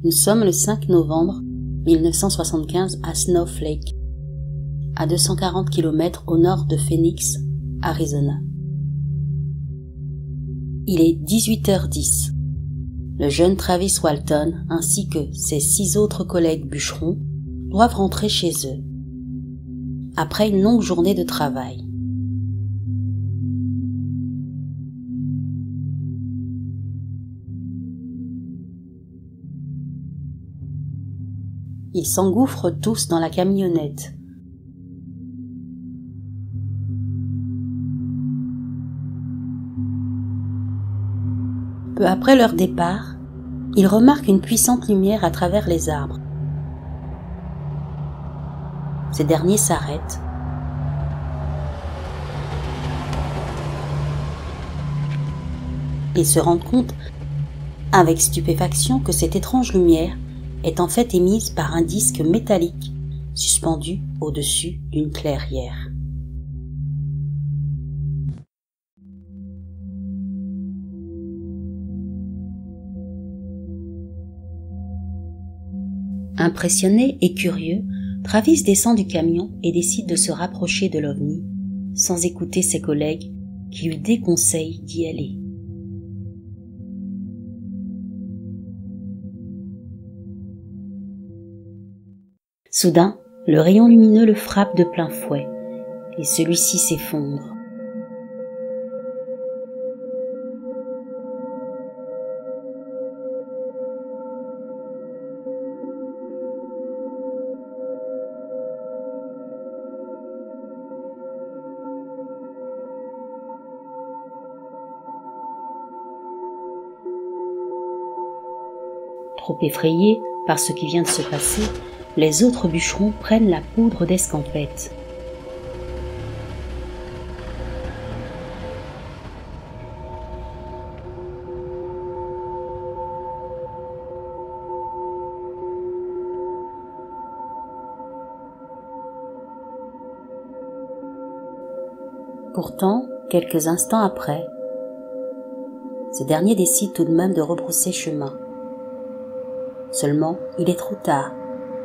Nous sommes le 5 novembre 1975 à Snowflake, à 240 km au nord de Phoenix, Arizona. Il est 18h10. Le jeune Travis Walton ainsi que ses 6 autres collègues bûcherons doivent rentrer chez eux, après une longue journée de travail. Ils s'engouffrent tous dans la camionnette. Peu après leur départ, ils remarquent une puissante lumière à travers les arbres. Ces derniers s'arrêtent. Ils se rendent compte, avec stupéfaction, que cette étrange lumière est en fait émise par un disque métallique suspendu au-dessus d'une clairière. Impressionné et curieux, Travis descend du camion et décide de se rapprocher de l'OVNI, sans écouter ses collègues qui lui déconseillent d'y aller. Soudain, le rayon lumineux le frappe de plein fouet, et celui-ci s'effondre. Trop effrayés par ce qui vient de se passer, les autres bûcherons prennent la poudre d'escampette. Pourtant, quelques instants après, ces derniers décident tout de même de rebrousser chemin. Seulement, il est trop tard,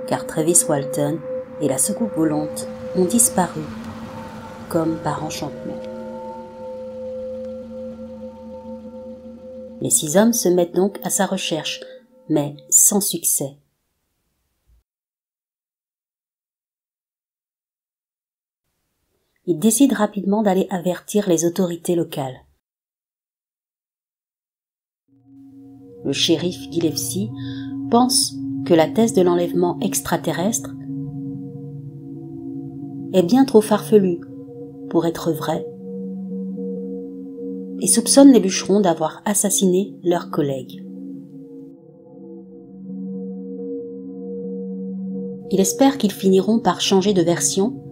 car Travis Walton et la soucoupe volante ont disparu, comme par enchantement. Les 6 hommes se mettent donc à sa recherche, mais sans succès. Ils décident rapidement d'aller avertir les autorités locales. Le shérif Gillespie pense que la thèse de l'enlèvement extraterrestre est bien trop farfelue pour être vraie et soupçonne les bûcherons d'avoir assassiné leurs collègues. Il espère qu'ils finiront par changer de version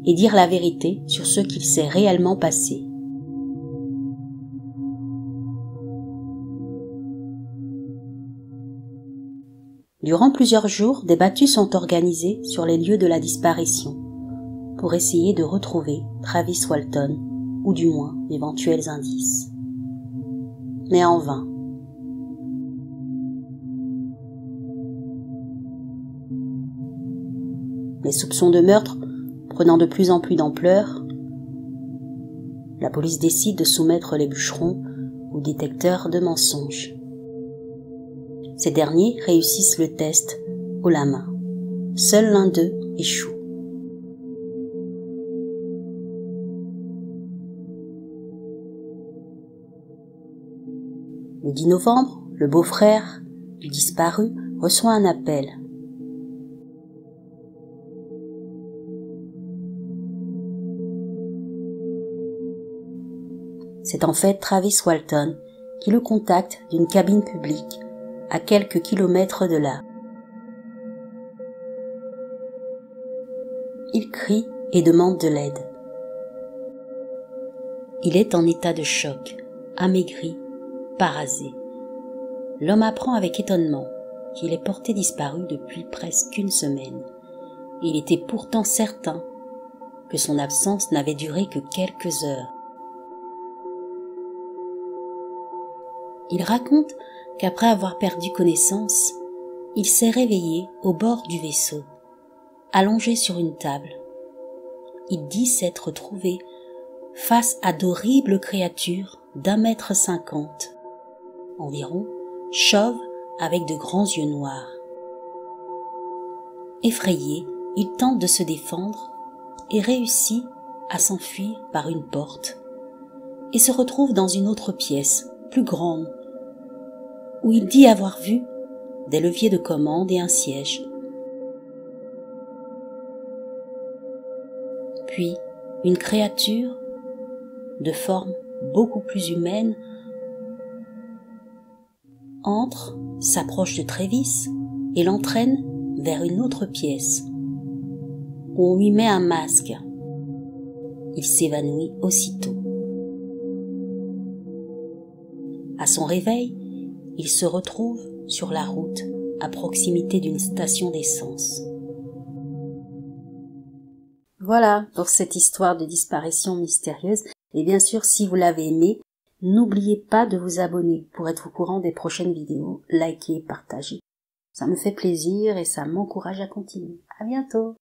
et dire la vérité sur ce qu'il s'est réellement passé. Durant plusieurs jours, des battues sont organisées sur les lieux de la disparition pour essayer de retrouver Travis Walton ou du moins d'éventuels indices. Mais en vain. Les soupçons de meurtre prenant de plus en plus d'ampleur, la police décide de soumettre les bûcherons au détecteur de mensonges. Ces derniers réussissent le test haut la main. Seul l'un d'eux échoue. Le 10 novembre, le beau-frère du disparu reçoit un appel. C'est en fait Travis Walton qui le contacte d'une cabine publique à quelques kilomètres de là. Il crie et demande de l'aide. Il est en état de choc, amaigri, parasé. L'homme apprend avec étonnement qu'il est porté disparu depuis presque une semaine. Il était pourtant certain que son absence n'avait duré que quelques heures. Il raconte qu'après avoir perdu connaissance, Il s'est réveillé au bord du vaisseau, allongé sur une table. Il dit s'être trouvé face à d'horribles créatures d'1,50 m environ, chauves avec de grands yeux noirs. Effrayé, il tente de se défendre et réussit à s'enfuir par une porte et se retrouve dans une autre pièce, plus grande, où il dit avoir vu des leviers de commande et un siège. Puis, une créature de forme beaucoup plus humaine entre, s'approche de Travis et l'entraîne vers une autre pièce où on lui met un masque. Il s'évanouit aussitôt. À son réveil, il se retrouve sur la route à proximité d'une station d'essence. Voilà pour cette histoire de disparition mystérieuse. Et bien sûr, si vous l'avez aimé, n'oubliez pas de vous abonner pour être au courant des prochaines vidéos, likez, partagez. Ça me fait plaisir et ça m'encourage à continuer. À bientôt!